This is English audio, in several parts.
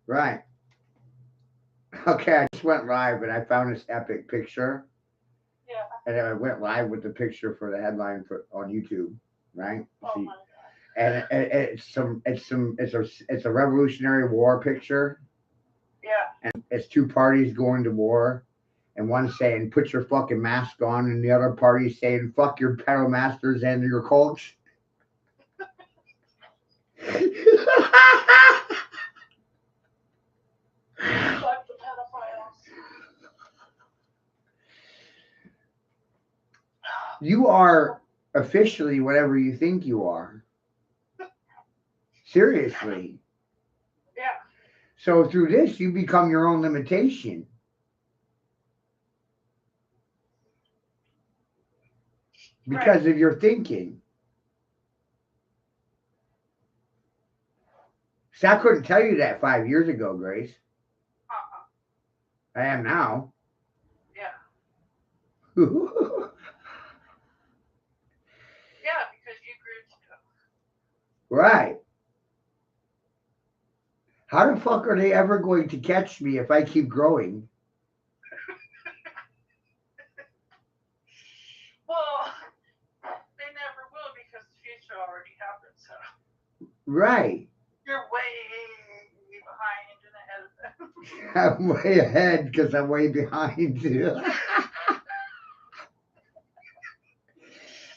Right. Okay, I just went live and I found this epic picture. Yeah. And I went live with the picture for the headline for on YouTube, right? Oh See, my god. and it's a Revolutionary War picture, Yeah. and it's two parties going to war, and one saying "Put your fucking mask on," and the other party saying "Fuck your pedal masters and your cults." Fuck the pedophiles. You are officially whatever you think you are. Seriously. Yeah. So through this, you become your own limitation Right. because of your thinking. See, I couldn't tell you that 5 years ago, Grace. Uh-uh. I am now. Yeah. Right. Yeah, because you grew to How the fuck are they ever going to catch me if I keep growing? Well, they never will because the future already happened, so Right. you're way behind and ahead of them. I'm way ahead because I'm way behind.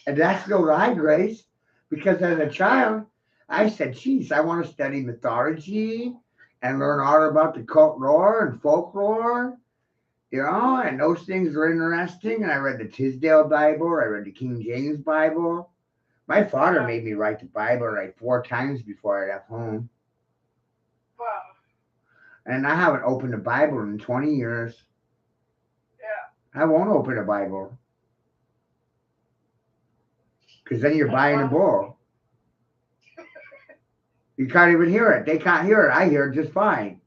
And that's no lie, Grace. Because as a child, I said, geez, I want to study mythology and learn all about the cult lore and folklore, and those things are interesting. And I read the Tisdale Bible, I read the King James Bible. My father Yeah. made me write the Bible like 4 times before I left home. Wow. And I haven't opened a Bible in 20 years. Yeah. I won't open a Bible because then you're That's buying a why bull. You can't even hear it. They can't hear it. I hear it just fine.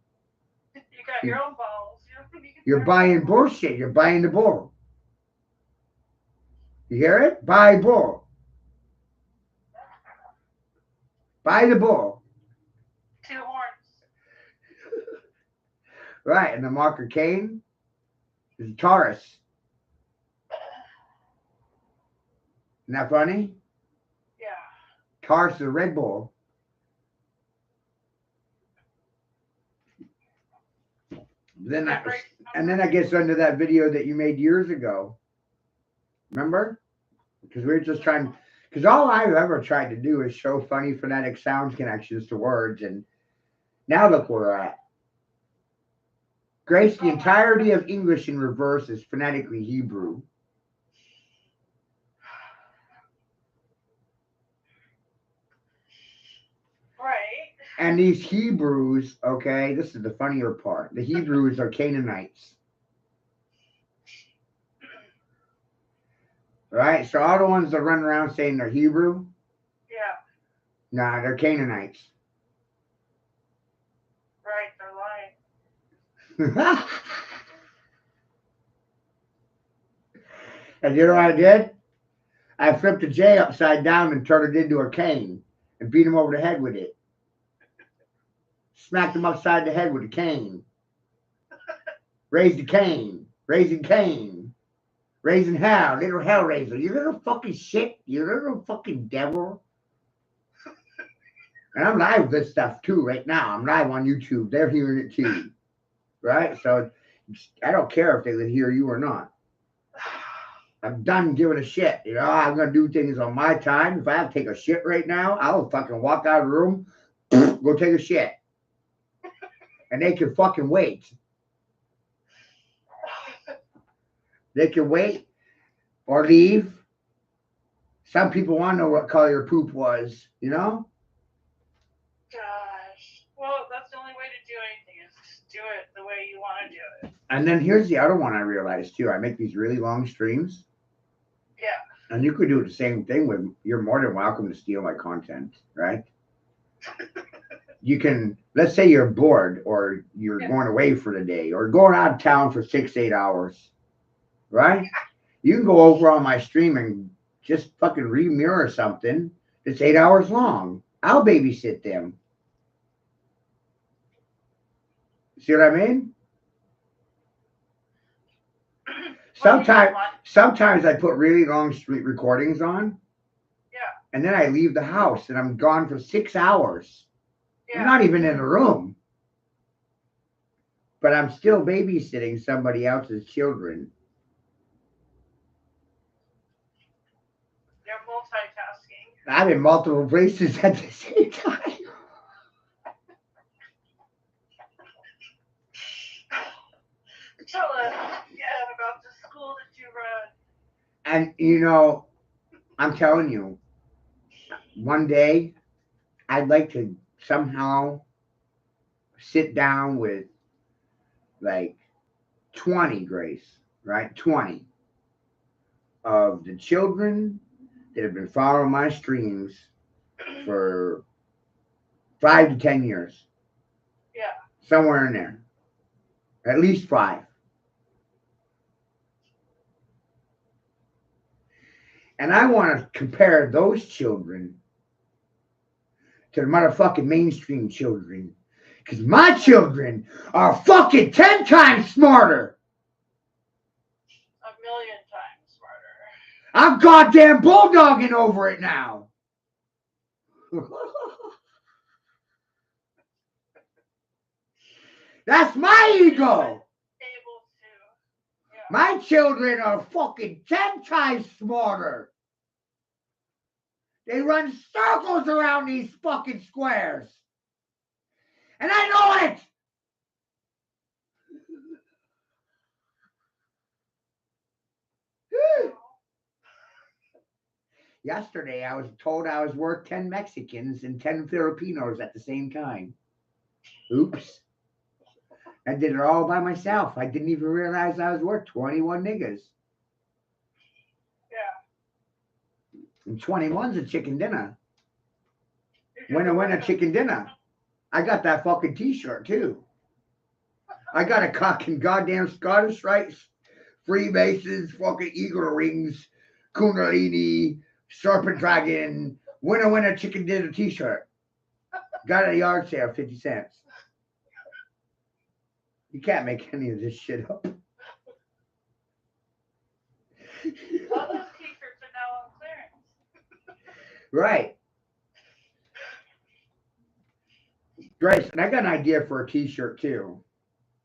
you got your own balls. You don't need You're their buying balls. bullshit. You're buying the bull. You hear it? Buy bull. Buy the bull. Two horns. Right. And the marker Cain is a Taurus. Isn't that funny? Yeah. Taurus is a Red Bull. Then That I, breaks and then numbers. I gets under that video that you made years ago. Remember? Because we were just trying. Because all I've ever tried to do is show funny phonetic sound connections to words, and now look where we're at. Grace, the Oh my entirety god. of English in reverse is phonetically Hebrew. Right. And these Hebrews, okay, this is the funnier part. The Hebrews are Canaanites, right? So all the ones that run around saying they're Hebrew, Yeah. nah, they're Canaanites. Right. They're lying. And you know what I did? I flipped a J upside down and turned it into a cane and beat him over the head with it. Smacked him upside the head with a cane. Raised the cane. Raising cane. Raising hell. Little hellraiser. You little fucking shit. You little fucking devil. And I'm live with this stuff too right now. I'm live on YouTube. They're hearing it too. Right? So I don't care if they can hear you or not. I'm done giving a shit. I'm gonna do things on my time. If I have to take a shit right now, I'll fucking walk out of the room, go take a shit. And they can fucking wait. They can wait or leave. Some people want to know what color your poop was, Gosh. Well, that's the only way to do anything is just do it the way you want to do it. And then here's the other one I realized too. I make these really long streams. Yeah. And you could do the same thing with, you're more than welcome to steal my content, right? You can, let's say you're bored or you're Yeah. going away for the day or going out of town for 6, 8 hours, right? You can go over on my stream and just fucking remirror something that's 8 hours long. I'll babysit them. See what I mean? What do you want? Sometimes I put really long street recordings on, Yeah. and then I leave the house and I'm gone for 6 hours. Yeah. I'm not even in the room. But I'm still babysitting somebody else's children. You're multitasking. I'm in multiple places at the same time. Tell us again about the school that you run. And you know, I'm telling you, one day I'd like to somehow sit down with like 20, Grace, right? 20 of the children that have been following my streams for 5 to 10 years. Yeah. Somewhere in there. At least 5. And I want to compare those children to the motherfucking mainstream children. Because my children are fucking 10 times smarter. A million times smarter. I'm goddamn bulldogging over it now. That's my ego. Able to. Yeah. My children are fucking 10 times smarter. They run circles around these fucking squares. And I know it. Yesterday, I was told I was worth 10 Mexicans and 10 Filipinos at the same time. Oops. I did it all by myself. I didn't even realize I was worth 21 niggas. Yeah. And 21's a chicken dinner. Winner, chicken dinner. I got that fucking t-shirt too. I got a fucking goddamn Scottish Rites, Freemasons, fucking eagle rings, Kundalini, Serpent Dragon, winner, chicken dinner t-shirt. Got it at a yard sale, 50 cents. You can't make any of this shit up. All those t-shirts are now on clearance. Right. Grace, and I got an idea for a t-shirt too.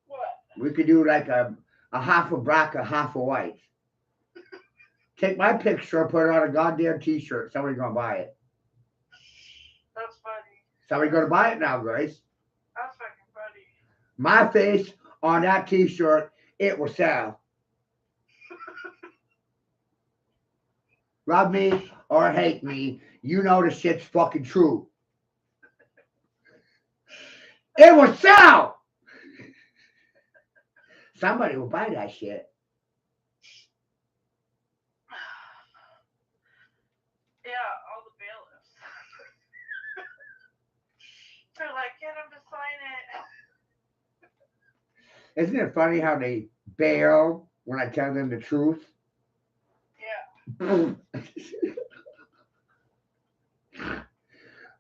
What? We could do like a half a black, a half a white. Take my picture, put it on a goddamn t-shirt. Somebody's gonna buy it. That's funny. Somebody's gonna buy it now, Grace. That's fucking funny. My face on that t-shirt, it will sell. Love me or hate me, you know the shit's fucking true. It will sell. Somebody will buy that shit. Yeah, all the bailiffs. They're like, get him to sign it. Isn't it funny how they bail when I tell them the truth? Yeah.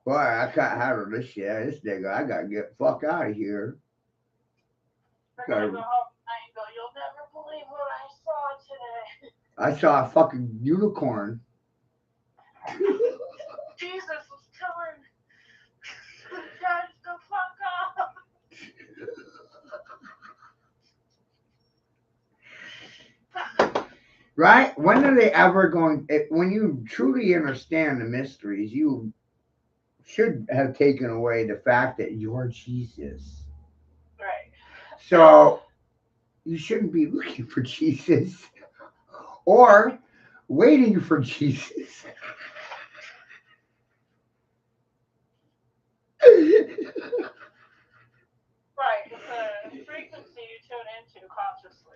Boy, I can't handle this shit. This nigga, I gotta get the fuck out of here. They're gonna go home tonight and go, you'll never believe what I saw today. I saw a fucking unicorn. Jesus was telling the judge to fuck off. Right? When are they ever going? When you truly understand the mysteries, you should have taken away the fact that you're Jesus. Right. So you shouldn't be looking for Jesus or waiting for Jesus. Right. It's a frequency you tune into consciously.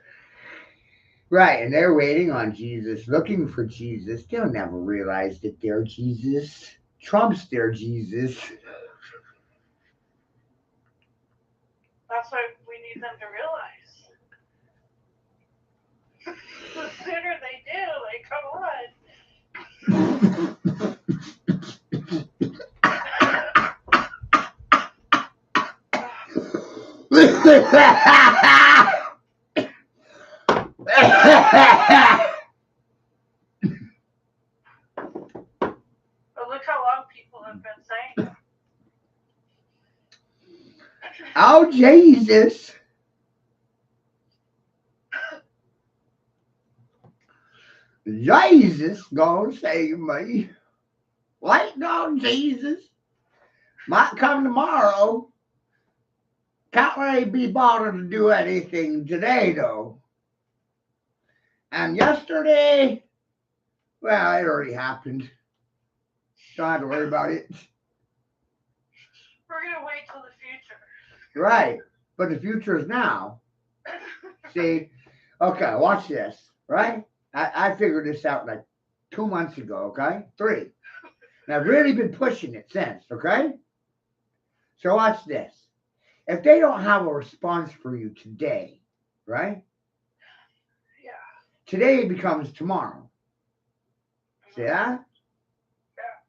Right, and they're waiting on Jesus, looking for Jesus. They'll never realize that they're Jesus. Trump's their Jesus. That's what we need them to realize. The sooner they do, like, come on. But look how long people have been saying it. Oh, Jesus. Jesus gonna save me. Waiting on Jesus. Might come tomorrow. Can't really be bothered to do anything today, though. And yesterday, well, it already happened. Don't have to worry about it. We're gonna wait till the future. Right. But the future is now. See? Okay, watch this. Right? I figured this out like 2 months ago, okay? 3. And I've really been pushing it since, okay? So watch this. If they don't have a response for you today, right? Yeah. Today becomes tomorrow. See that? Yeah.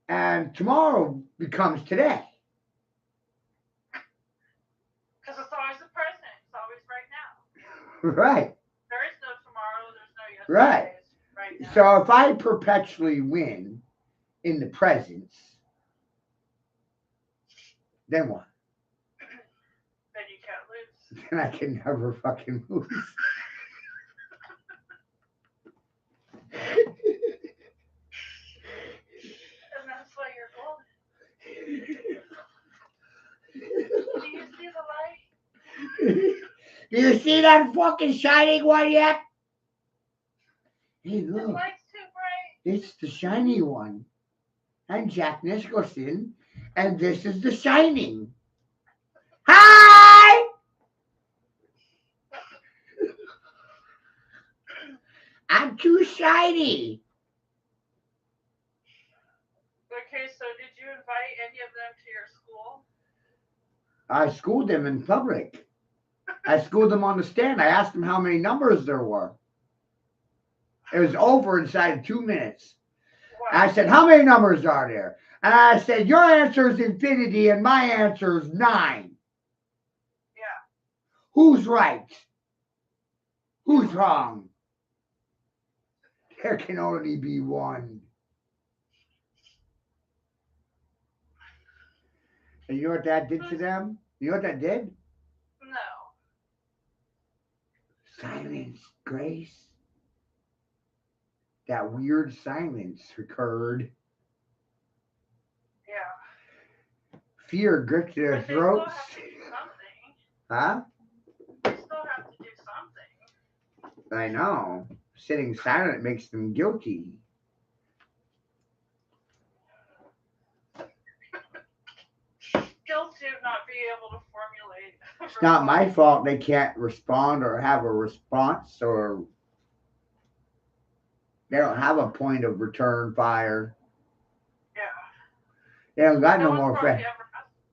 And tomorrow becomes today. Because it's always the present. It's always right now. Right. There is no tomorrow. There's no yesterday. Right. Right now. So if I perpetually win in the present, then what? Then you can't lose. Then I can never fucking lose. And that's why you're golden. Do you see the light? Do you see that fucking shining one yet? Hey, The look. light's too bright. It's the shiny one. I'm Jack Nicholson, and this is The Shining. Hi! I'm too shiny. Okay, so did you invite any of them to your school? I schooled them in public. I schooled them on the stand. I asked them how many numbers there were. It was over inside of 2 minutes. Wow. I said, how many numbers are there? And I said, your answer is infinity and my answer is 9. Yeah. Who's right? Who's wrong? There can only be one. And you know what that did to them? You know what that did? No. Silence, Grace. That weird silence occurred. Yeah. Fear gripped their But throats. They still have to do something. Huh? They still have to do something. I know. Sitting silent makes them guilty. Guilty of not being able to formulate. It's not my fault they can't respond or have a response, or they don't have a point of return fire. Yeah. They don't got no one's more probably friends. ever asked a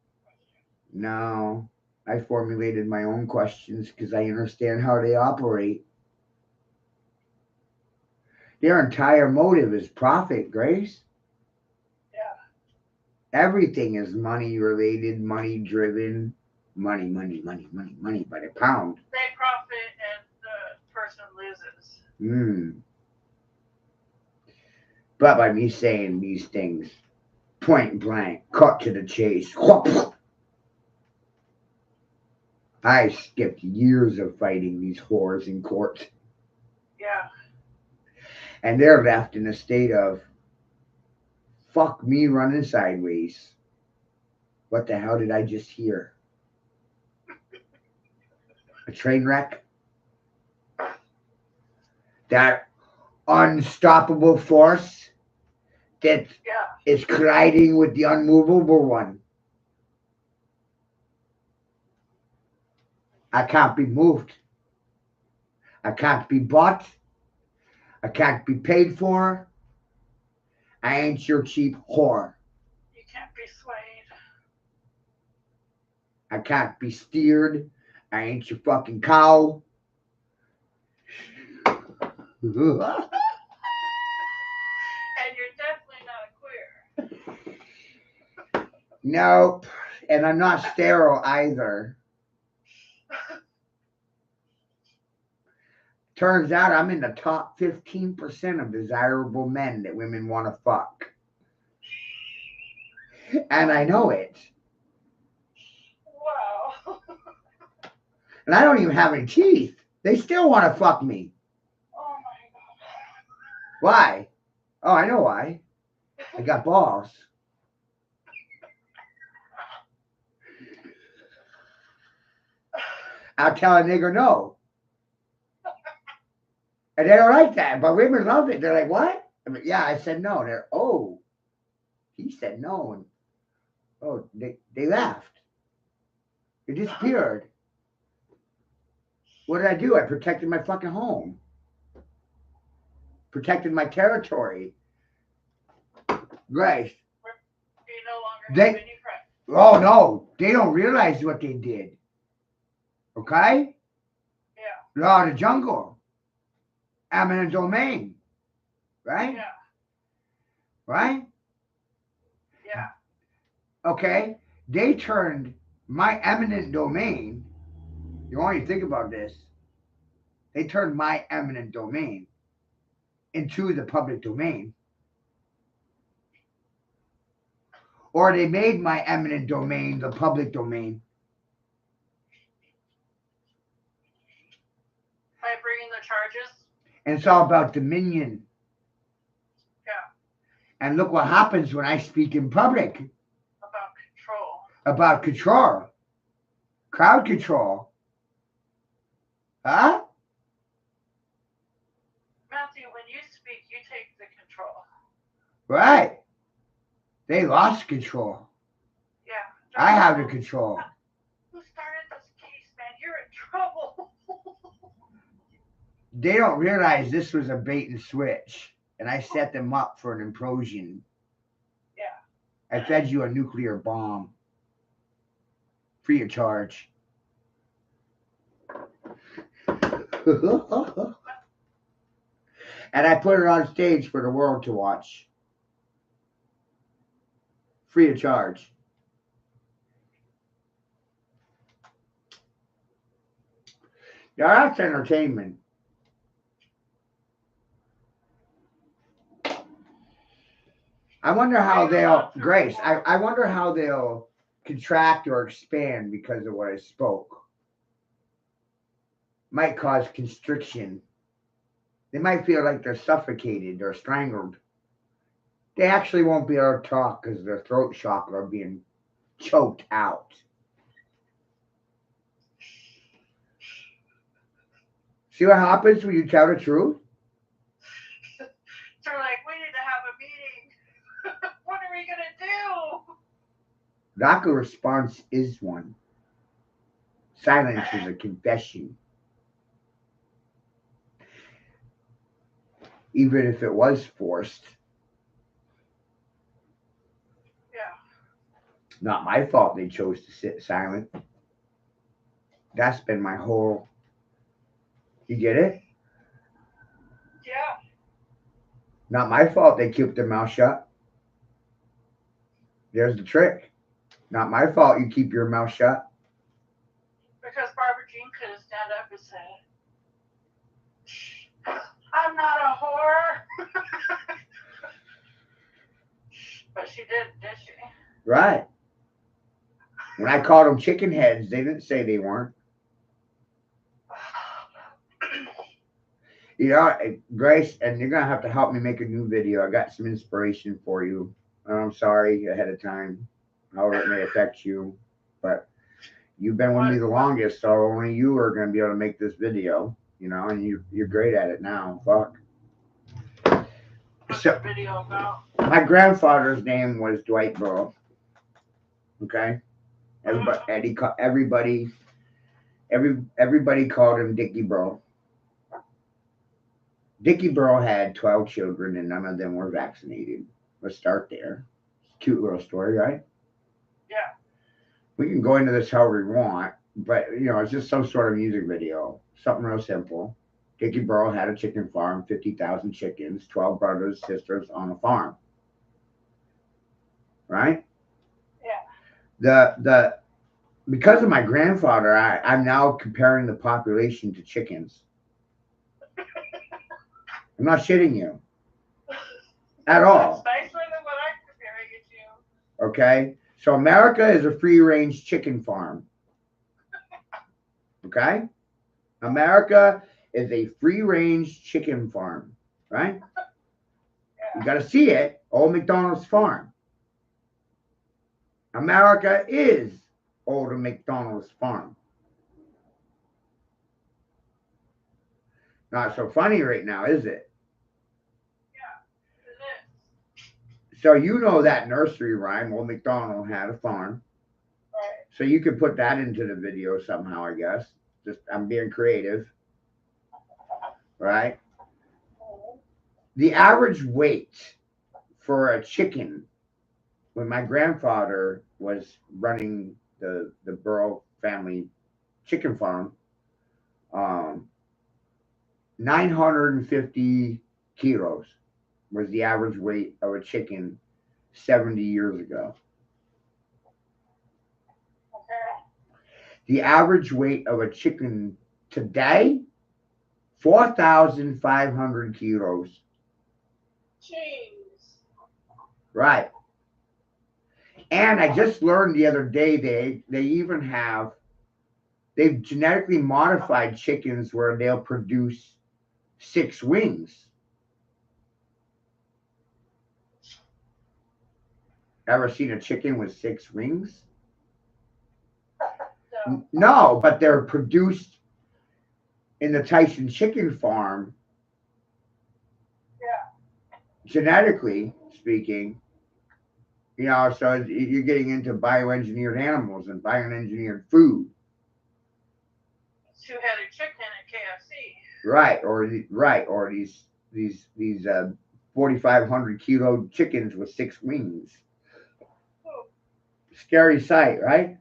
question. No. I formulated my own questions because I understand how they operate. Their entire motive is profit, Grace. Yeah. Everything is money related, money driven. Money by the pound. They profit and the person loses. But by me saying these things, point blank, cut to the chase. I skipped years of fighting these whores in court. Yeah. And they're left in a state of, fuck me running sideways. What the hell did I just hear? A train wreck? That unstoppable force that is colliding with the unmovable one. I can't be moved. I can't be bought. I can't be paid for. I ain't your cheap whore. You can't be swayed. I can't be steered. I ain't your fucking cow. And you're definitely not a queer. Nope. And I'm not sterile either. Turns out I'm in the top 15% of desirable men that women want to fuck. And I know it. Wow. And I don't even have any teeth. They still want to fuck me. Oh my god. Why? Oh, I know why. I got balls. I'll tell a nigger no. And they don't like that, but women love it. They're like, what? I mean, yeah, I said no. They're, oh, he said no. And oh, they laughed. They disappeared. What did I do? I protected my fucking home. Protected my territory. Grace. You no longer have any friends. Oh, no. They don't realize what they did. Okay? Yeah. Law of the jungle. Eminent domain. Right? Yeah. Right? Yeah. Okay? They turned my eminent domain. You want to think about this. They turned my eminent domain into the public domain. Or they made my eminent domain the public domain. By bringing the charges? And it's all about dominion. Yeah. And look what happens when I speak in public. About control. About control. Crowd control. Huh? Matthew, when you speak, you take the control. Right. They lost control. Yeah. I have the control. Who started this case, man? You're in trouble. They don't realize this was a bait and switch. And I set them up for an implosion. Yeah. I fed you a nuclear bomb. Free of charge. And I put it on stage for the world to watch. Free of charge. Now that's entertainment. I wonder how they'll, Grace, I wonder how they'll contract or expand because of what I spoke. Might cause constriction. They might feel like they're suffocated or strangled. They actually won't be able to talk because their throat chakra are being choked out. See what happens when you tell the truth? They're like, we need to have a meeting. What are we going to do? Lack of response is one. Silence is a confession. Even if it was forced. Yeah. Not my fault they chose to sit silent. That's been my whole... You get it? Yeah. Not my fault they kept their mouth shut. There's the trick. Not my fault you keep your mouth shut. Because Barbara Jean could have stand up and said, I'm not a whore. But she didn't, did she? Right. When I called them chicken heads, they didn't say they weren't. You know, Grace, and you're going to have to help me make a new video. I got some inspiration for you. I'm sorry ahead of time, however it may affect you. But you've been with me the longest, so only you are going to be able to make this video. You know, and you're great at it now. Fuck. What's the video about? My grandfather's name was Dwight Burrow. Okay? Everybody called him Dickie Burrow. Dickie Burrow had 12 children and none of them were vaccinated. Let's start there. Cute little story, right? Yeah. We can go into this however we want, but you know, it's just some sort of music video. Something real simple. Dickie Burrow had a chicken farm, 50,000 chickens, 12 brothers, sisters on a farm. Right? Yeah. Because of my grandfather, I'm now comparing the population to chickens. I'm not shitting you at all. It's nicer than what I'm comparing it to. Okay? So America is a free-range chicken farm. Okay? America is a free-range chicken farm, right? Yeah. You got to see it. Old McDonald's farm. America is Old McDonald's farm. Not so funny right now, is it? Yeah, it is. So you know that nursery rhyme, Old McDonald had a farm. Right. So you could put that into the video somehow, I guess. Just I'm being creative. Right? The average weight for a chicken when my grandfather was running the Burrow family chicken farm, 950 kilos was the average weight of a chicken 70 years ago. Okay. The average weight of a chicken today, 4,500 kilos. Jeez. Right. And I just learned the other day they even have they've genetically modified chickens where they'll produce 6 wings. Ever seen a chicken with 6 wings? No. No, but they're produced in the Tyson chicken farm. Yeah. Genetically speaking, so you're getting into bioengineered animals and bioengineered food. Two-headed chicken at KFC. Right, or these 4,500 kilo chickens with 6 wings. Ooh. Scary sight, right?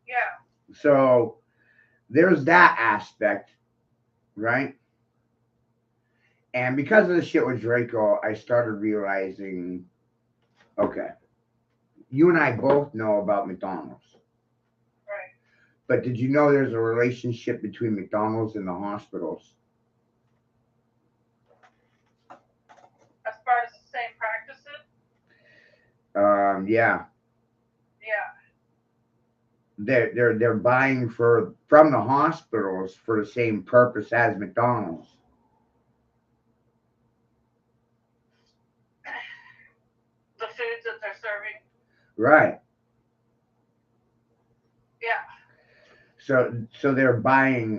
Yeah. So there's that aspect, right? And because of the shit with Draco, I started realizing, okay, you and I both know about McDonald's. Right. But did you know there's a relationship between McDonald's and the hospitals? As far as the same practices? Yeah. Yeah. They're buying from the hospitals for the same purpose as McDonald's. The foods that they're serving. Right. Yeah. So they're buying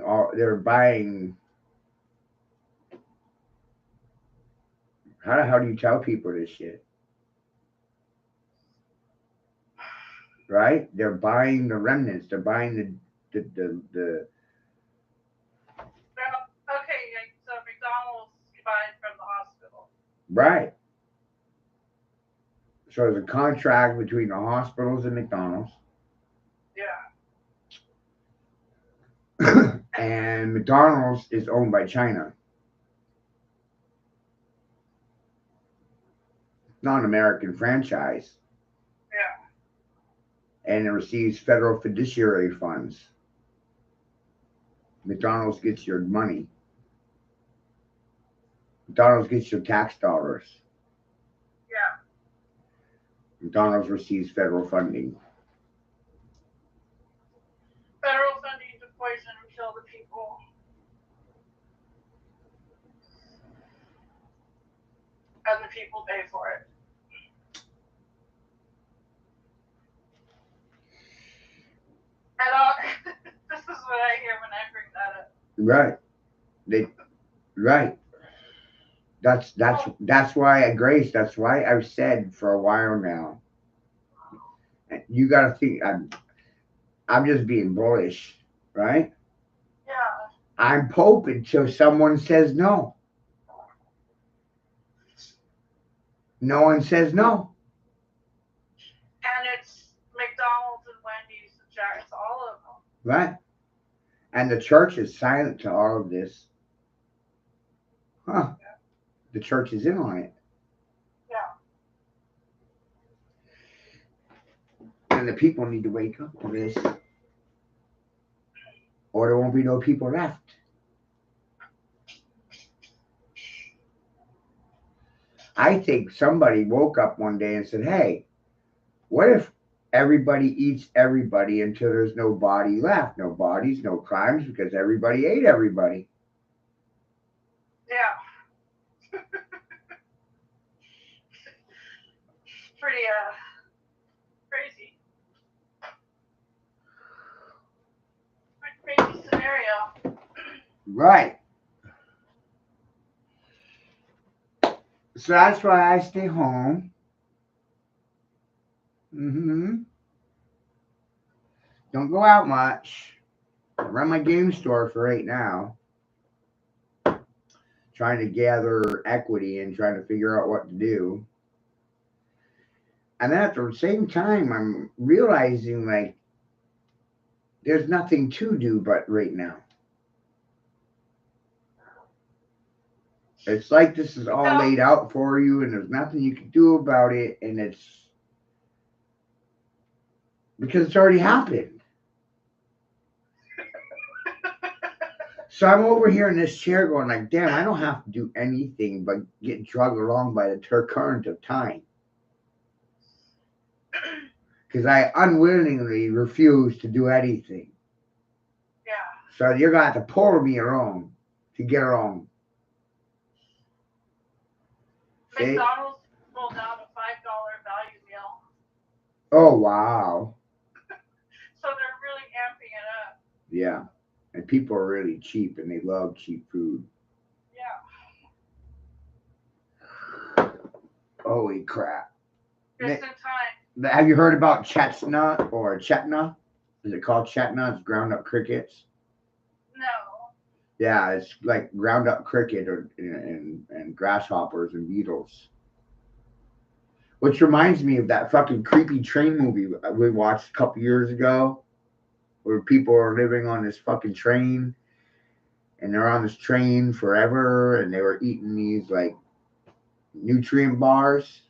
how do you tell people this shit? Right? They're buying the remnants. They're buying the Okay, so McDonald's you buy it from the hospital. right. So there's a contract between the hospitals and McDonald's. Yeah. And McDonald's is owned by China. Not an American franchise. Yeah. And it receives federal fiduciary funds. McDonald's gets your money. McDonald's gets your tax dollars. Yeah. McDonald's receives federal funding. Federal funding to poison and kill the people. And the people pay for it. And this is what I hear when I bring that up. Right. Right. That's why Grace. That's why I've said for a while now. You got to think. I'm just being bullish, right? Yeah. I'm Pope until someone says no. No one says no. And it's McDonald's and Wendy's and Jack's, all of them. Right. And the church is silent to all of this. Huh. Yeah. The church is in on it. Yeah. And the people need to wake up to this. Or there won't be no people left. I think somebody woke up one day and said, hey, what if everybody eats everybody until there's no body left? No bodies, no crimes, because everybody ate everybody. Yeah. Pretty crazy. Pretty crazy scenario. Right. So that's why I stay home. Don't go out much. I run my game store for right now. Trying to gather equity and trying to figure out what to do. And then at the same time, I'm realizing like there's nothing to do but right now. It's like this is all laid out for you and there's nothing you can do about it. And it's because it's already happened. So I'm over here in this chair going like, damn, I don't have to do anything but get dragged along by the current of time. Because I unwillingly refuse to do anything. Yeah. So you're going to have to pull me along to get along. McDonald's rolled out a $5 value meal. Oh, wow. So they're really amping it up. Yeah. And people are really cheap and they love cheap food. Yeah. Holy crap. Just in time. Have you heard about chestnut or chetna? Is it called chetna? It's ground up crickets. No. Yeah, it's like ground up cricket and grasshoppers and beetles. Which reminds me of that fucking creepy train movie we watched a couple years ago where people are living on this fucking train and they're on this train forever and they were eating these like nutrient bars.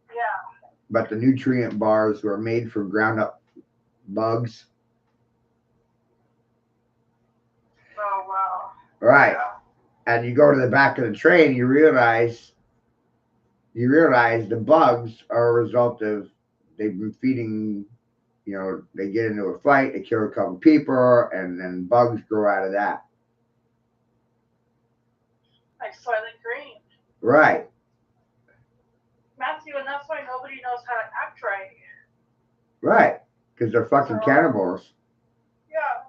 Yeah. But the nutrient bars were made from ground up bugs. Oh, wow. Right. Yeah. And you go to the back of the train, you realize the bugs are a result of they've been feeding, they get into a fight, they kill a couple people, and then bugs grow out of that. Like Soylent Green. Right. Matthew, and that's why nobody knows how to act right. Right. Because they're fucking cannibals. Yeah.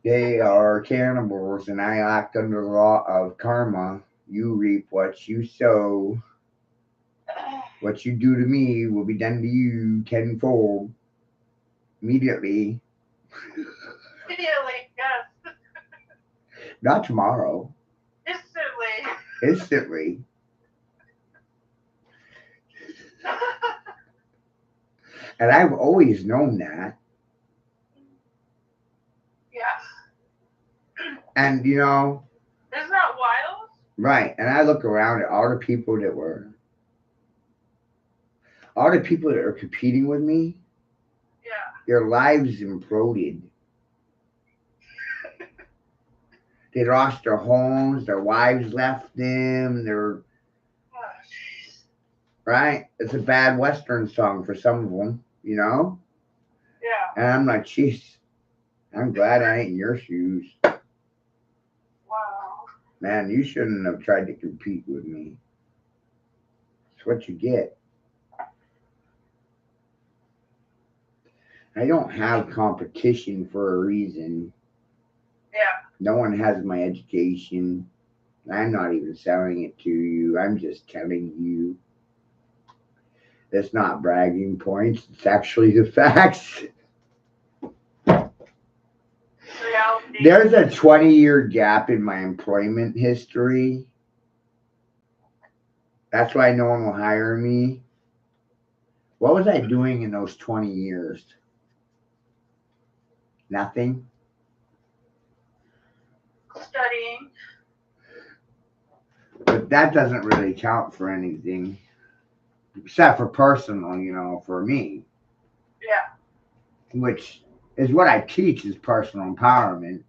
They are cannibals, and I act under the law of karma. You reap what you sow. What you do to me will be done to you tenfold. Immediately. Immediately, yes. Not tomorrow. Instantly. And I've always known that. Yeah. And, Isn't that wild? Right. And I look around at all the people that are competing with me. Yeah. Their lives imploded. They lost their homes. Their wives left them. Right? It's a bad Western song for some of them, Yeah. And I'm like, jeez, I'm glad I ain't in your shoes. Wow. Man, you shouldn't have tried to compete with me. It's what you get. I don't have competition for a reason. Yeah. No one has my education. I'm not even selling it to you. I'm just telling you. It's not bragging points. It's actually the facts. Reality. There's a 20-year gap in my employment history. That's why no one will hire me. What was I doing in those 20 years? Nothing. Studying. But that doesn't really count for anything. Except for personal, for me. Yeah. Which is what I teach is personal empowerment.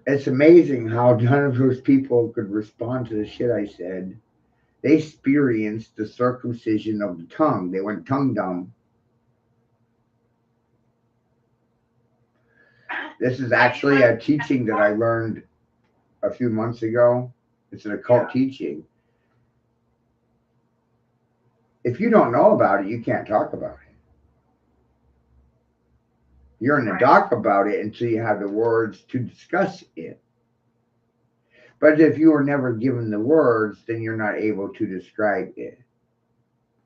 It's amazing how none of those people could respond to the shit I said. They experienced the circumcision of the tongue. They went tongue dumb. This is actually a teaching that I learned a few months ago. It's an occult teaching. If you don't know about it, you can't talk about it. You're in the dark about it until you have the words to discuss it. But if you are never given the words, then you're not able to describe it.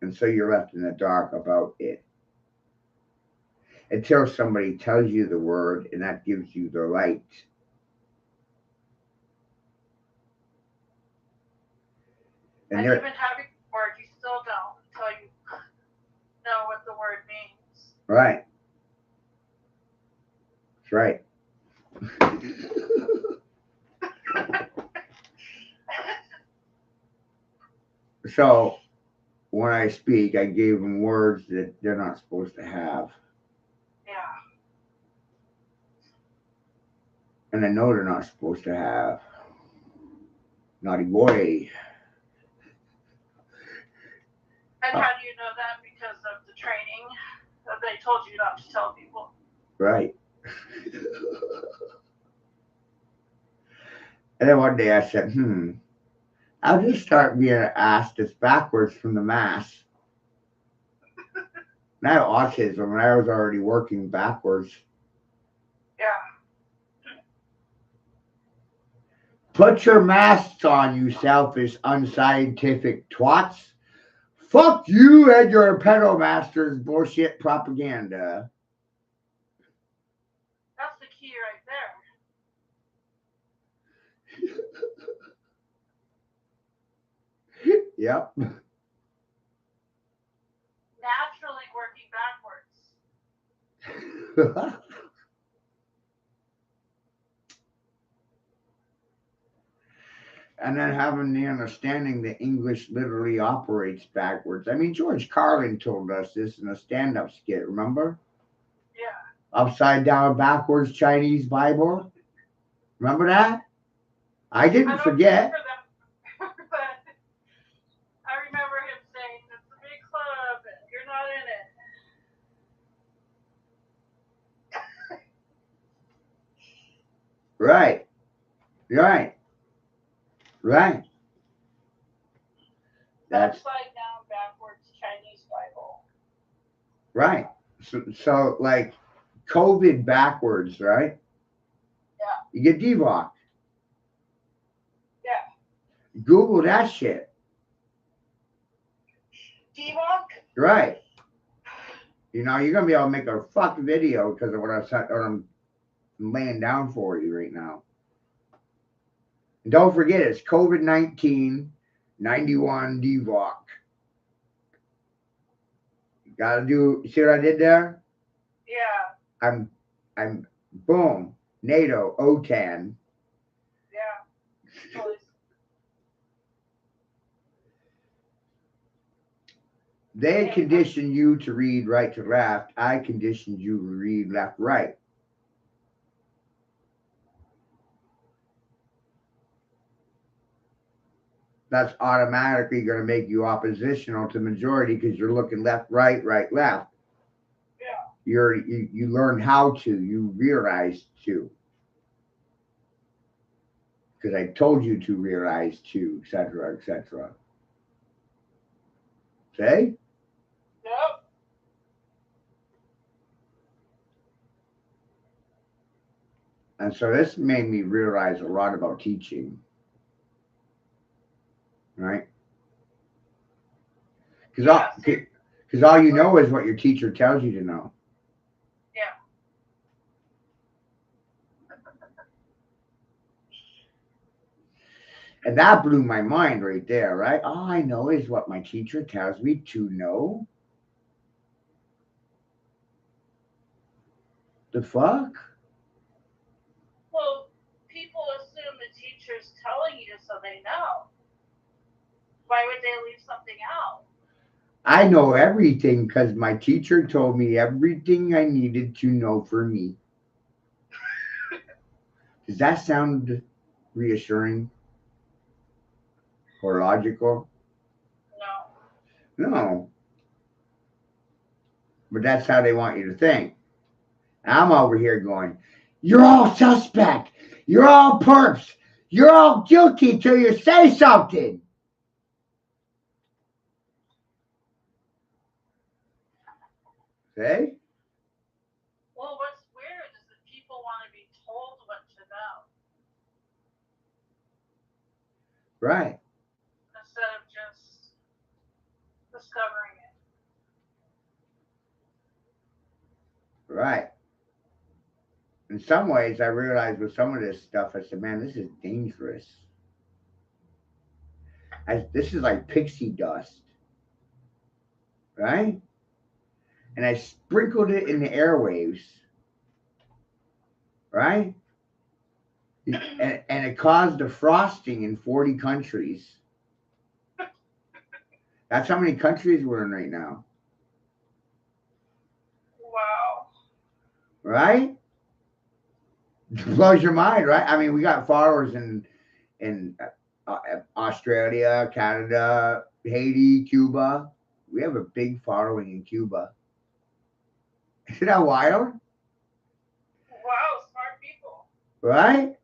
And so you're left in the dark about it. Until somebody tells you the word and that gives you the light. And even having the word, you still don't until you know what the word means. Right. That's right. So when I speak, I gave them words that they're not supposed to have. Yeah. And I know they're not supposed to have. Naughty boy. And how do you know that? Because of the training that they told you not to tell people. Right. And then one day I said, I'll just start being asked this backwards from the mass. And I have autism and I was already working backwards. Yeah. Put your masks on, you selfish, unscientific twats. Fuck you and your pedomaster's bullshit propaganda. That's the key right there. Yep. Naturally working backwards. And then having the understanding that English literally operates backwards. I mean, George Carlin told us this in a stand-up skit, remember? Yeah. Upside down, backwards Chinese Bible. Remember that? I didn't forget. Remember that, but I remember him saying, it's a big club and you're not in it. Right. Right. Right. That's upside down, backwards Chinese Bible. Right. So like COVID backwards, right? Yeah. You get DVOC. Yeah. Google that shit. DVOC? Right. You know, you're going to be able to make a fuck video because of what I'm laying down for you right now. And don't forget, it's COVID-19 91 DVOC. You gotta do, see what I did there? Yeah. I'm boom, NATO, OTAN. Yeah. They condition you to read right to left. I conditioned you to read left right. That's automatically going to make you oppositional to majority because you're looking left, right, right, left. Yeah. You learn how to. You realize to. Because I told you to realize to, etc., etc. See? Yep. And so this made me realize a lot about teaching. Right? Because all you know is what your teacher tells you to know. Yeah. And that blew my mind right there, right? All I know is what my teacher tells me to know. The fuck? Well, people assume the teacher's telling you so they know. Why would they leave something out? I know everything because my teacher told me everything I needed to know for me. Does that sound reassuring or logical? No. No. But that's how they want you to think. I'm over here going, you're all suspect. You're all perps. You're all guilty till you say something. Okay? Well, what's weird is that people want to be told what to know Right. instead of just discovering it. Right. In some ways, I realized with some of this stuff, I said, man, this is dangerous. This is like pixie dust. Right? And I sprinkled it in the airwaves. Right? And it caused a frosting in 40 countries. That's how many countries we're in right now. Wow. Right? It blows your mind, right? I mean, we got followers in Australia, Canada, Haiti, Cuba. We have a big following in Cuba. Isn't that wild? Wow, smart people. Right?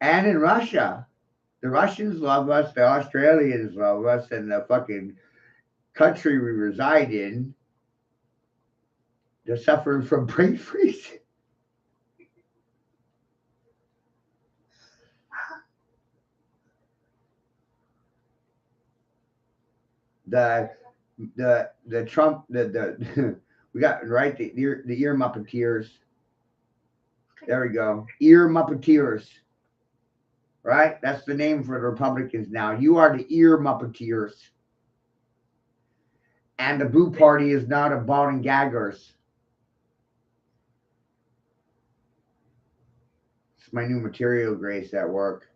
And in Russia. The Russians love us, the Australians love us, and the fucking country we reside in, they're suffering from brain freeze. The Trump the we got right the ear Muppeteers. There we go. Ear Muppeteers. Right? That's the name for the Republicans now. You are the ear Muppeteers. And the Boo Party is not a ball and gaggers. It's my new material, Grace, at work.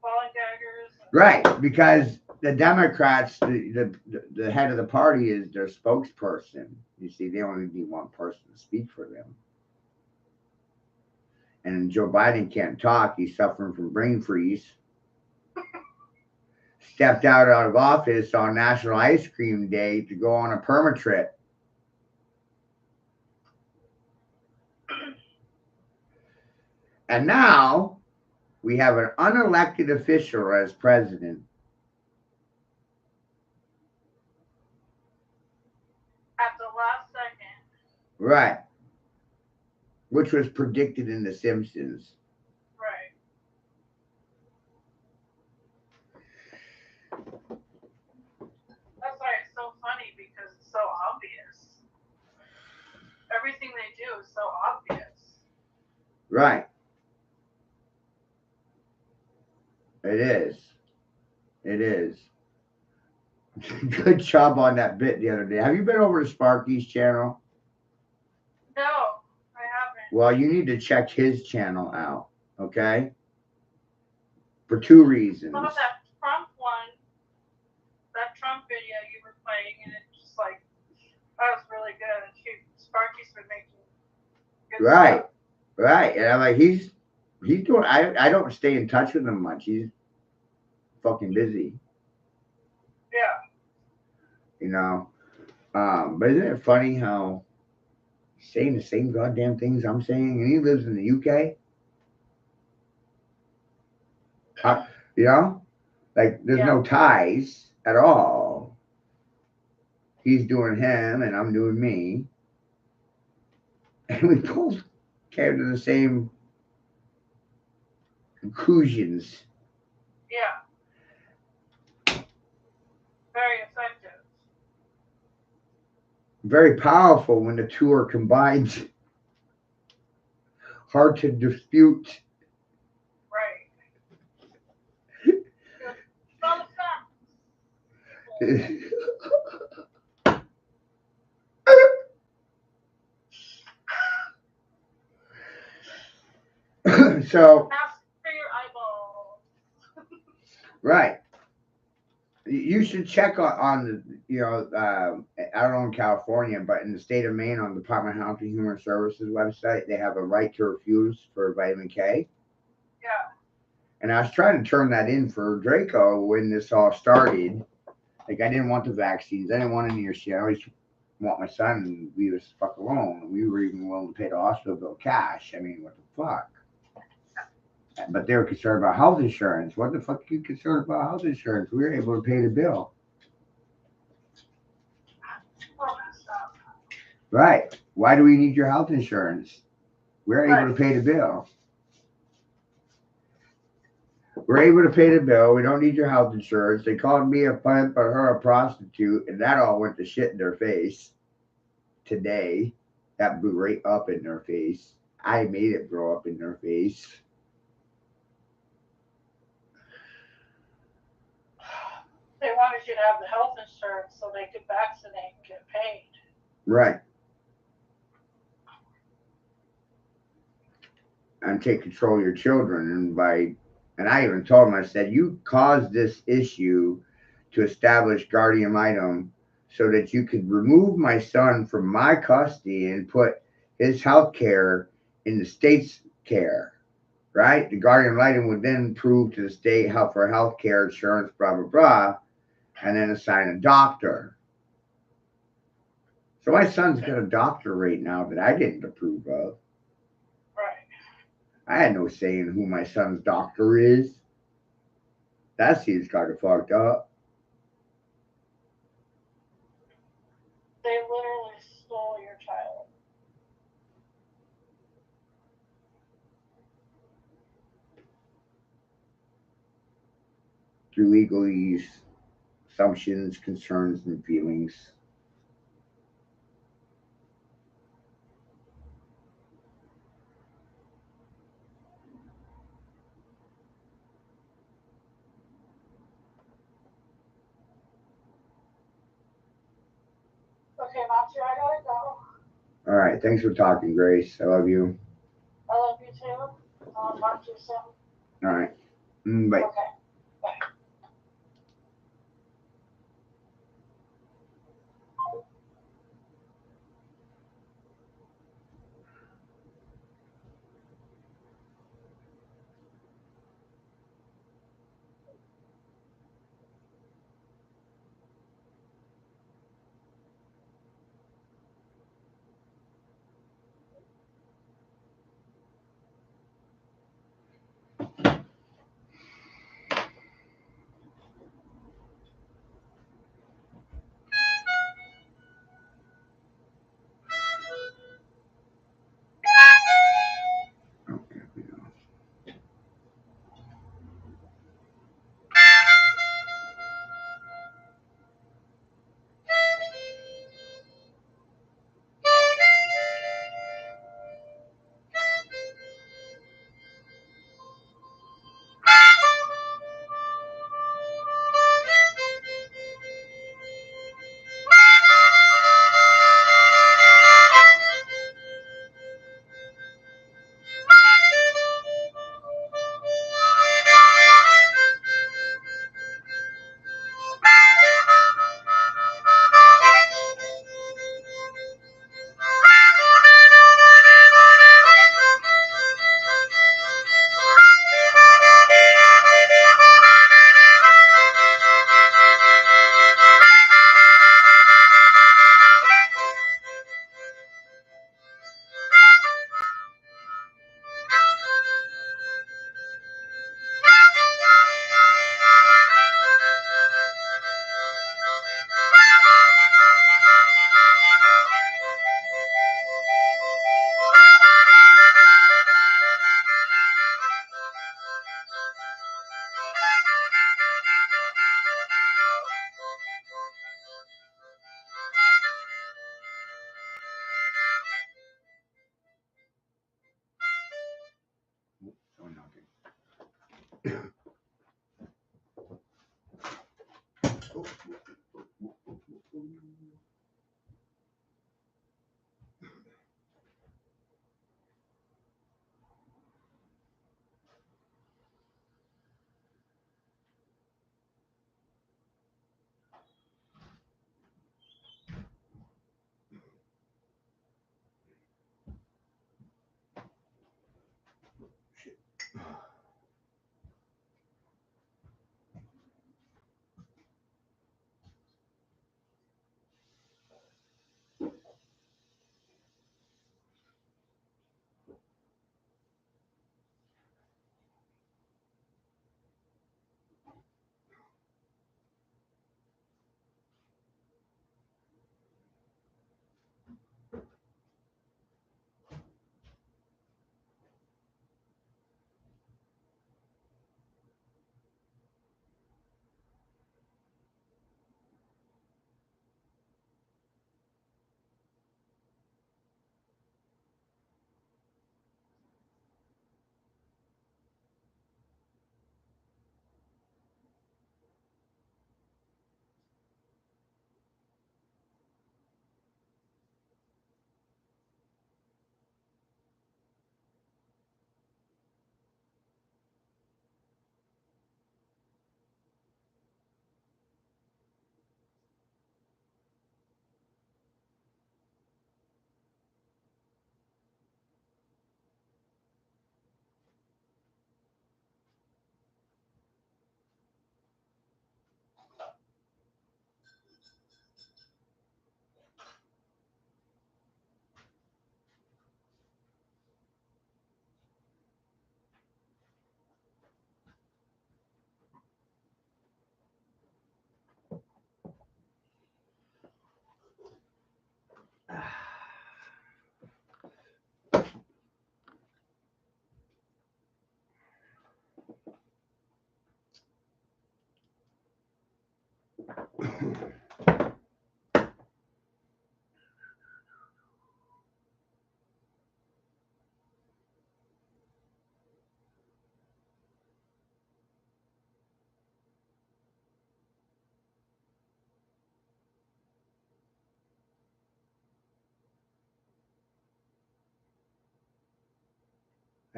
Ball and gaggers. Right, because the Democrats, the head of the party is their spokesperson. You see, they only need one person to speak for them. And Joe Biden can't talk. He's suffering from brain freeze. Stepped out of office on National Ice Cream Day to go on a perma trip. And now we have an unelected official as president. At the last second. Right. Which was predicted in The Simpsons. Right. That's why it's so funny because it's so obvious. Everything they do is so obvious. Right. It is. It is. Good job on that bit the other day. Have you been over to Sparky's channel? No, I haven't. Well, you need to check his channel out, okay? For two reasons. Some of that Trump one, that Trump video you were playing, and it's just like, that was really good. And Sparky's been making good Right. stuff. Right. And I'm like, he's doing, I don't stay in touch with him much. He's fucking busy. Yeah. You know? But isn't it funny how he's saying the same goddamn things I'm saying, and he lives in the UK? You know? Like, there's no ties at all. He's doing him, and I'm doing me. And we both came to the same conclusions. Yeah. Very effective. Very powerful when the two are combined. Hard to dispute. Right. All the facts. So, Ask for your eyeballs. right. You should check on the, you know, I don't know in California, but in the state of Maine on the Department of Health and Human Services website, they have a right to refuse for vitamin K. And I was trying to turn that in for Draco when this all started. Like, I didn't want the vaccines. I didn't want any of your shit. I always want my son to leave us the fuck alone. We were even willing to pay the hospital bill cash. I mean, what the fuck? But they were concerned about health insurance. What the fuck are you concerned about health insurance? We were able to pay the bill. Right. Why do we need your health insurance? We're able to pay the bill. We're able to pay the bill. We don't need your health insurance. They called me a pimp or her a prostitute, and that all went to shit in their face today. That blew right up in their face. I made it blow up in their face. They wanted you to have the health insurance so they could vaccinate and get paid. Right. And take control of your children. And I even told him, I said, you caused this issue to establish guardian item so that you could remove my son from my custody and put his health care in the state's care, right? The guardian item would then prove to the state for health care insurance, blah, blah, blah, and then assign a doctor. So my son's got a doctor right now that I didn't approve of. Right. I had no say in who my son's doctor is. That seems kind of fucked up. They literally stole your child. Through legalese, assumptions, concerns, and feelings. Okay, Matthew, I gotta go. All right. Thanks for talking, Grace. I love you. I love you too. I'll talk to you soon. All right. Bye. Okay. Bye. How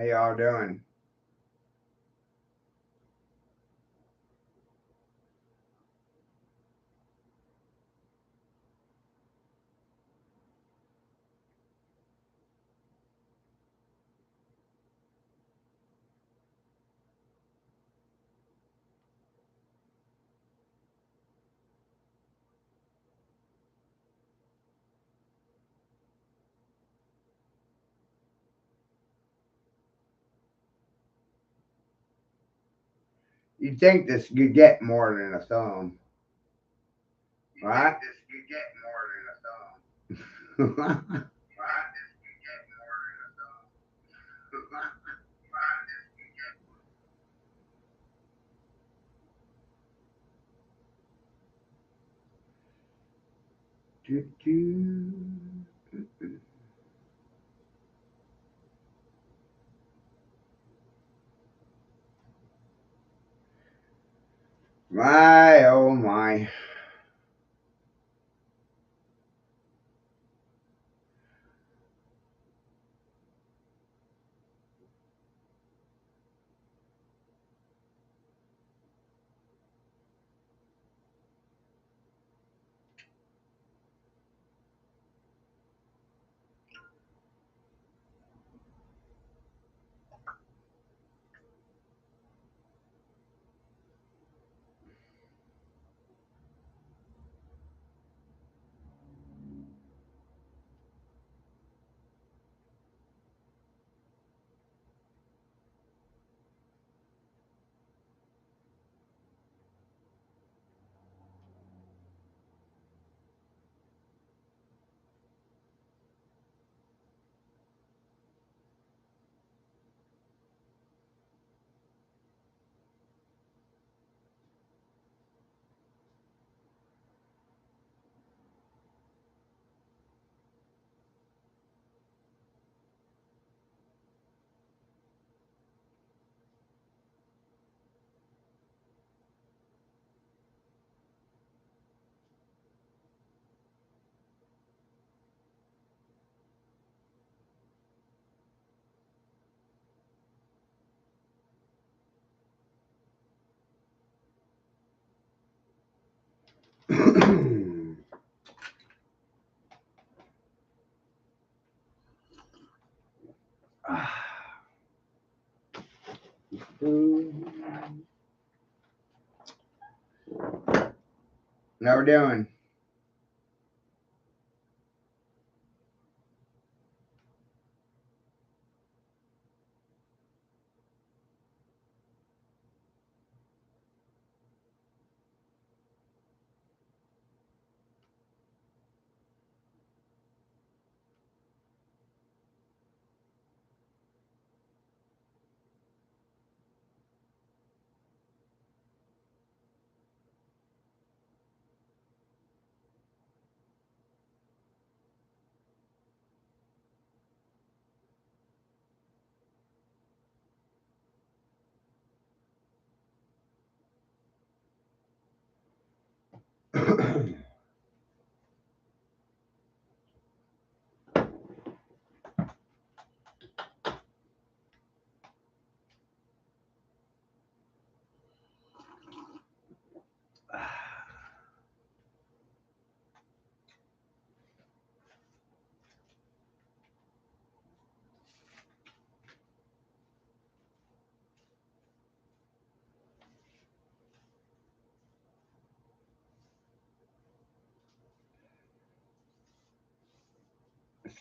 y'all doing? You'd think this could get more than a thumb, right? Right? Do, do. My, oh my. How we doing?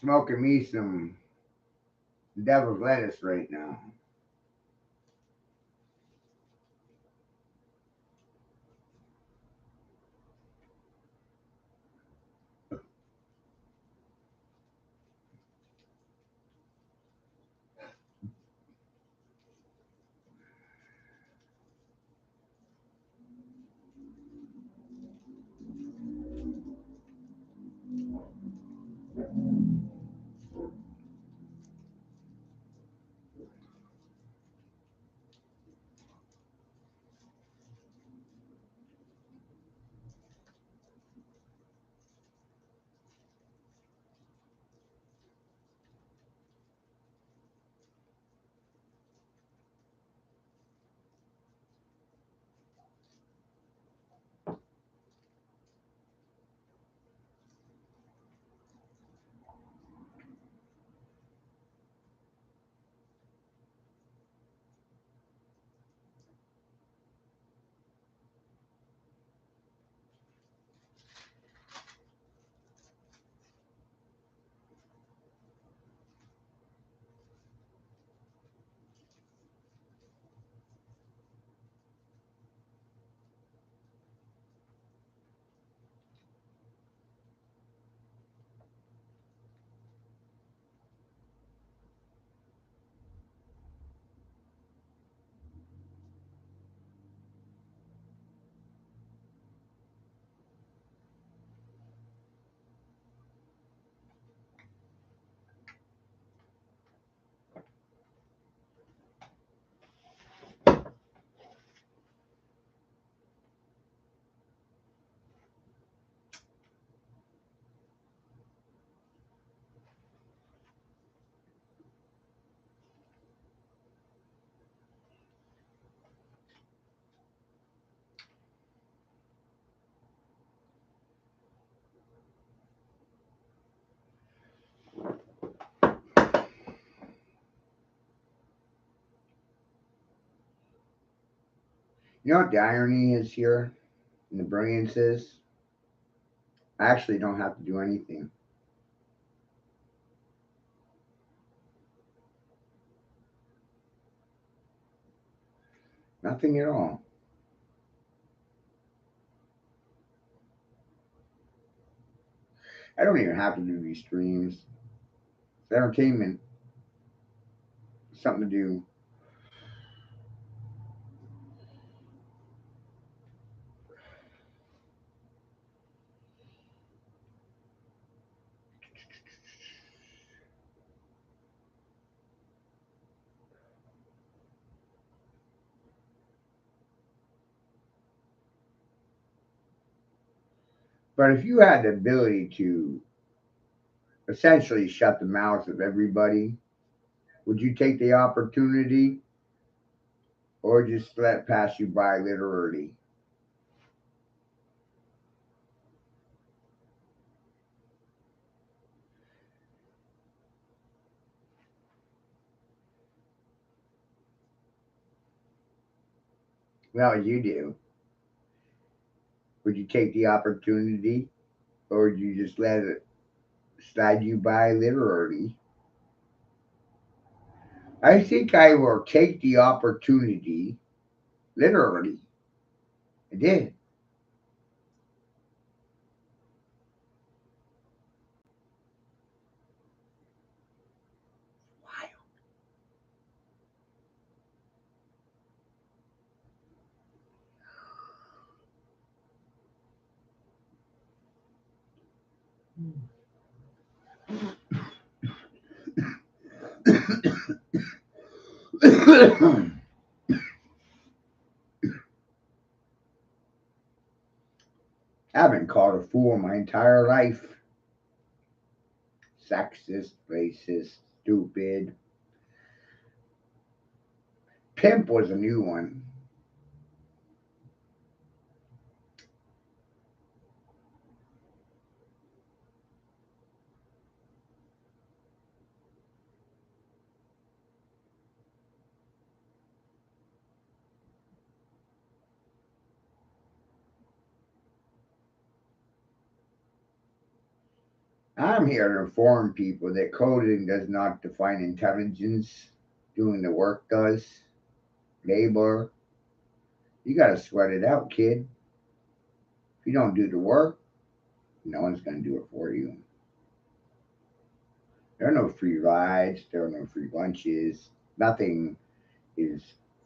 Smoking me some devil's lettuce right now. You know what the irony is here? And the brilliance is? I actually don't have to do anything. Nothing at all. I don't even have to do these streams. It's entertainment. It's something to do. But if you had the ability to essentially shut the mouths of everybody, would you take the opportunity or just let it pass you by literally? Well, you do. Would you take the opportunity or would you just let it slide you by literally? I think I will take the opportunity literally. I did. I've been called a fool my entire life. Sexist, racist, stupid. Pimp was a new one. I'm here to inform people that coding does not define intelligence. Doing the work does. Labor. You got to sweat it out, kid. If you don't do the work, no one's going to do it for you. There are no free rides. There are no free lunches. Nothing is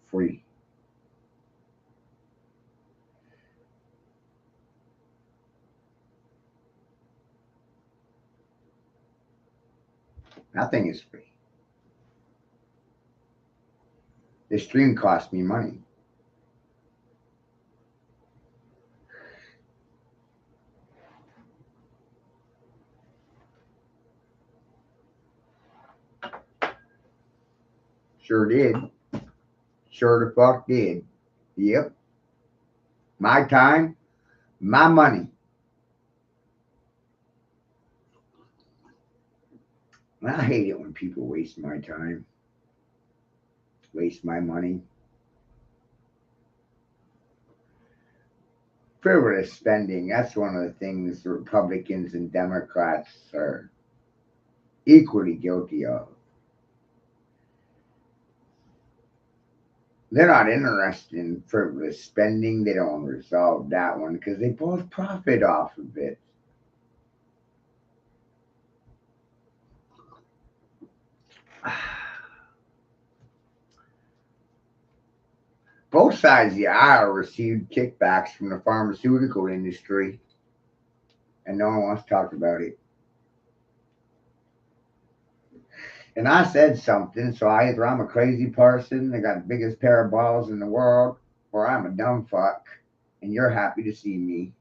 free. Nothing is free. This stream cost me money. Sure did. Sure the fuck did. Yep. My time, my money. I hate it when people waste my time, waste my money. Frivolous spending, that's one of the things Republicans and Democrats are equally guilty of. They're not interested in frivolous spending. They don't resolve that one because they both profit off of it. Both sides of the aisle received kickbacks from the pharmaceutical industry, and no one wants to talk about it. And I said something, so either I'm a crazy person that got the biggest pair of balls in the world, or I'm a dumb fuck, and you're happy to see me.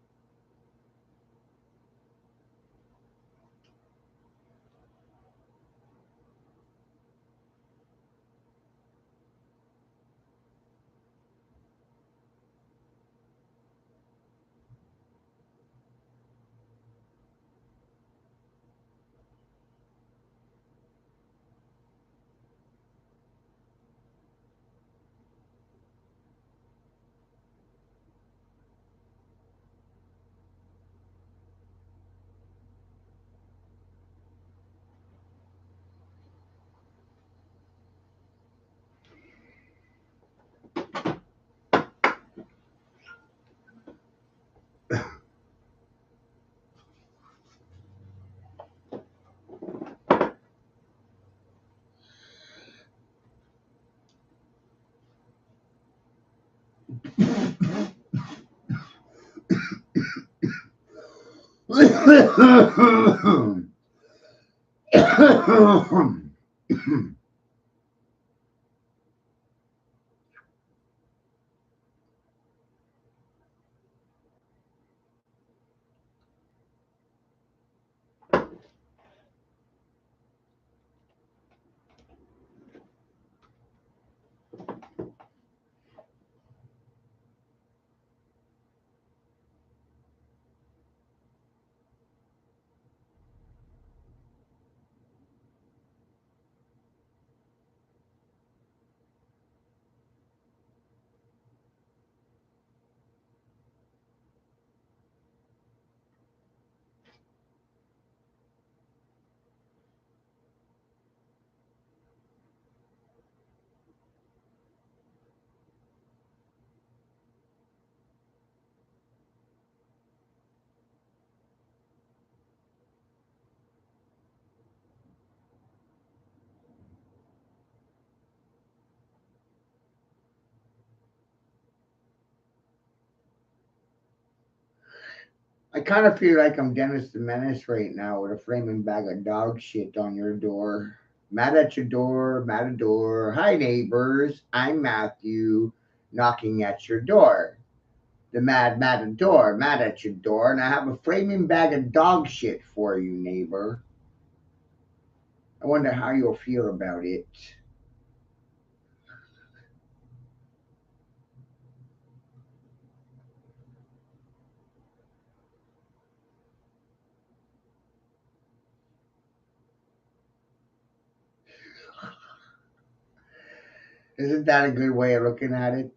I kind of feel like I'm Dennis the Menace right now with a flaming bag of dog shit on your door. Mad at your door, Matador. Hi, neighbors. I'm Matthew, knocking at your door. The mad Matador, mad at your door, and I have a flaming bag of dog shit for you, neighbor. I wonder how you'll feel about it. Isn't that a good way of looking at it?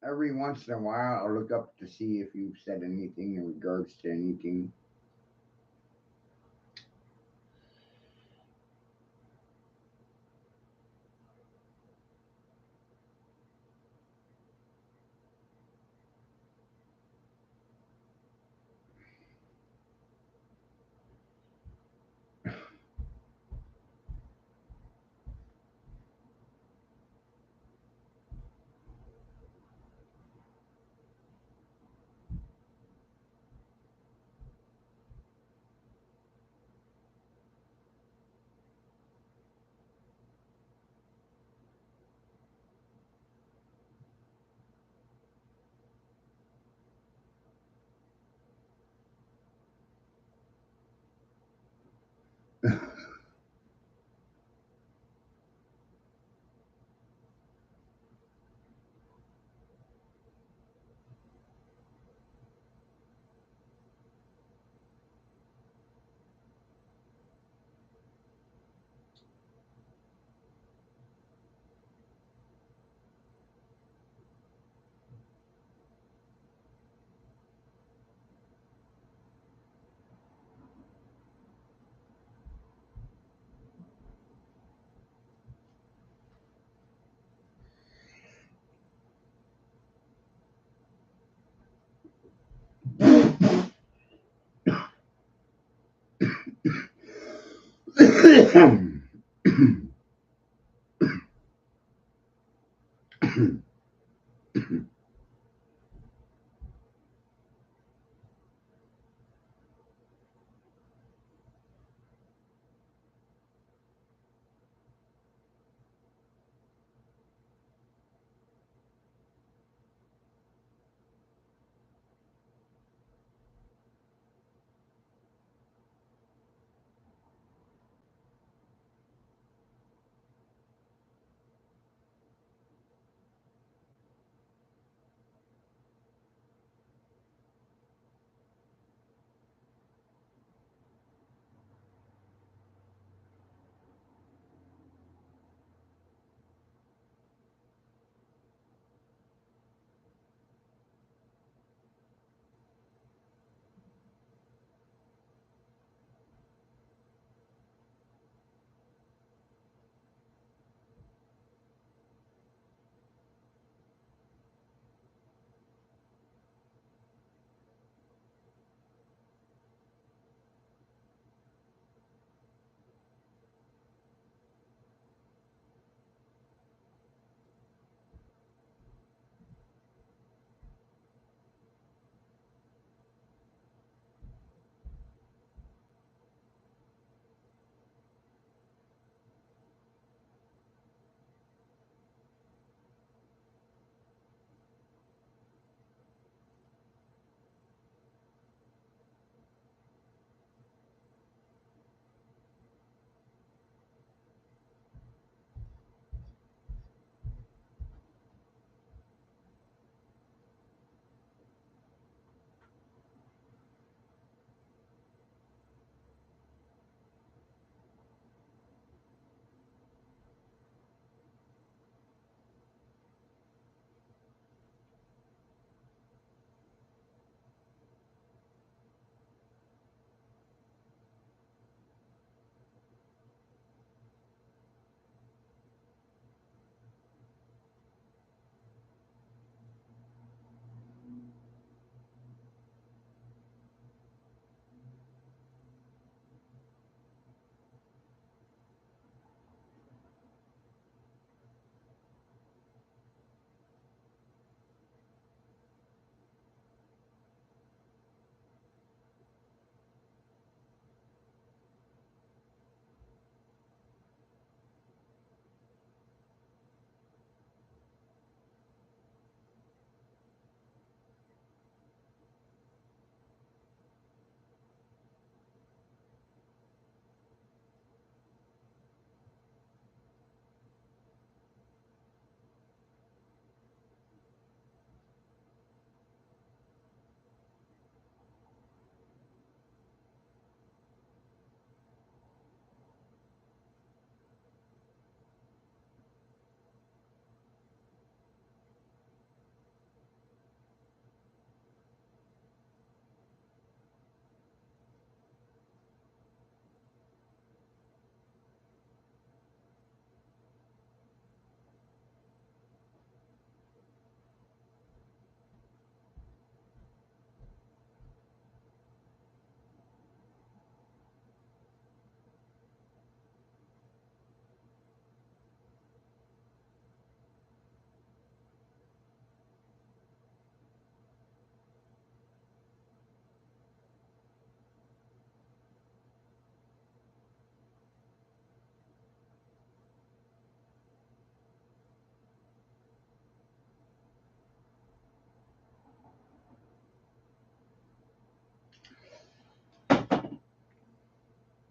Every once in a while, I'll look up to see if you've said anything in regards to anything.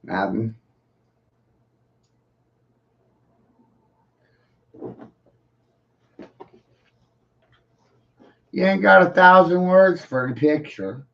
Nothing. You ain't got 1,000 words for the picture.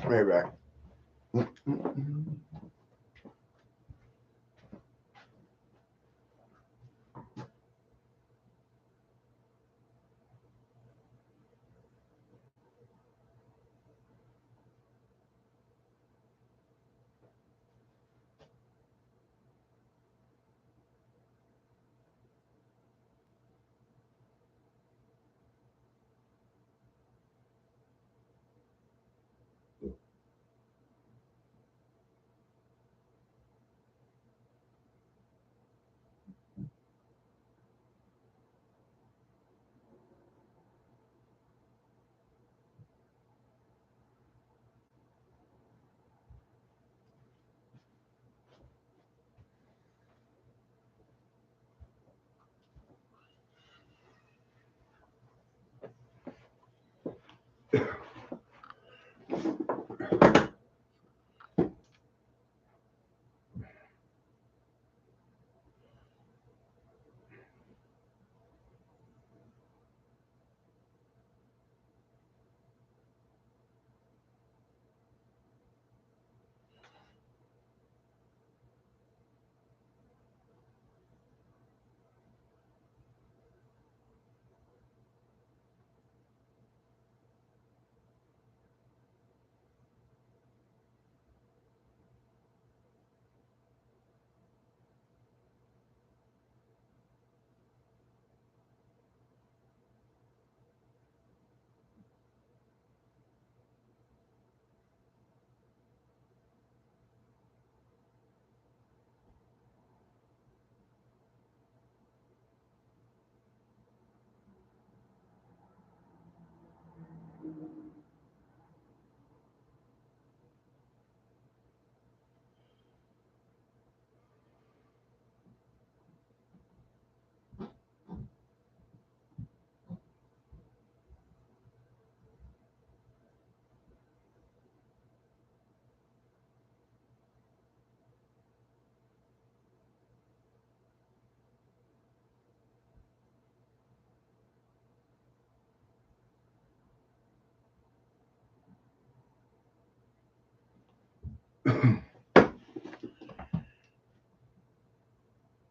Right back. Mm-mm-mm.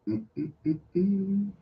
Mm-mm-mm-mm.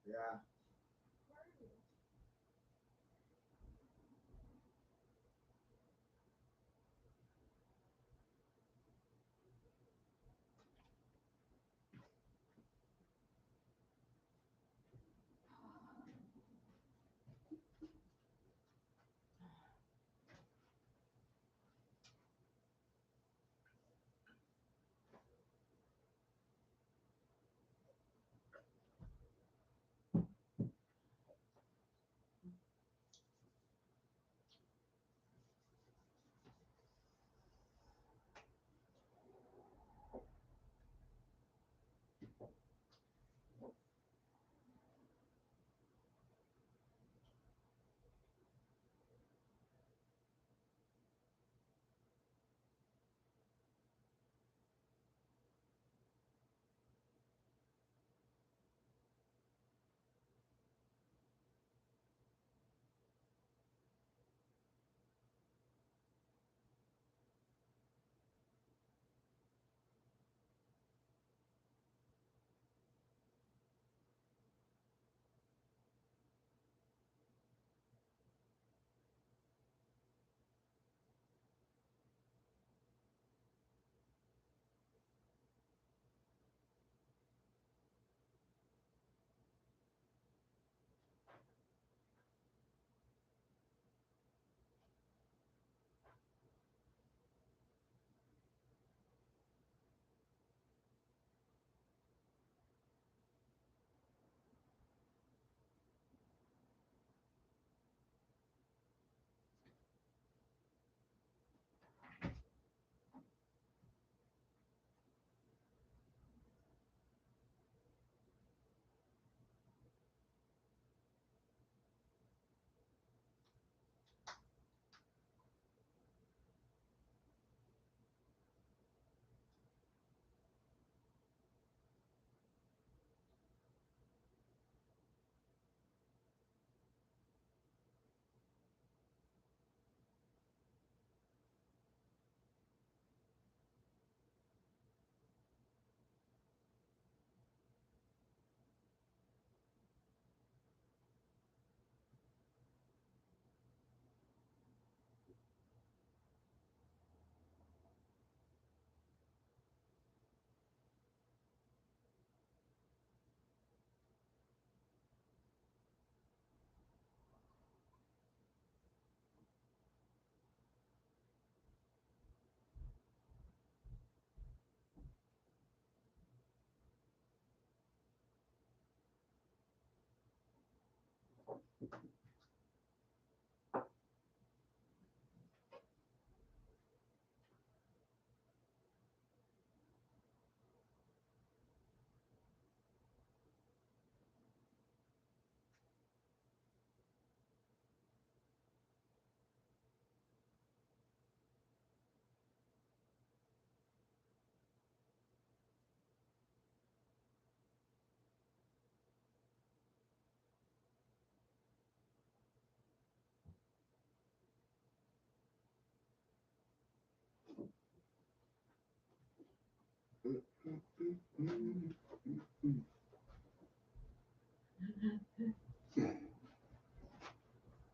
Yeah.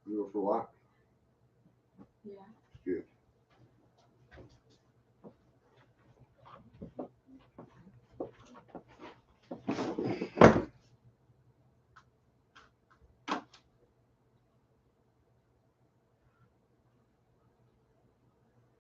You go for what?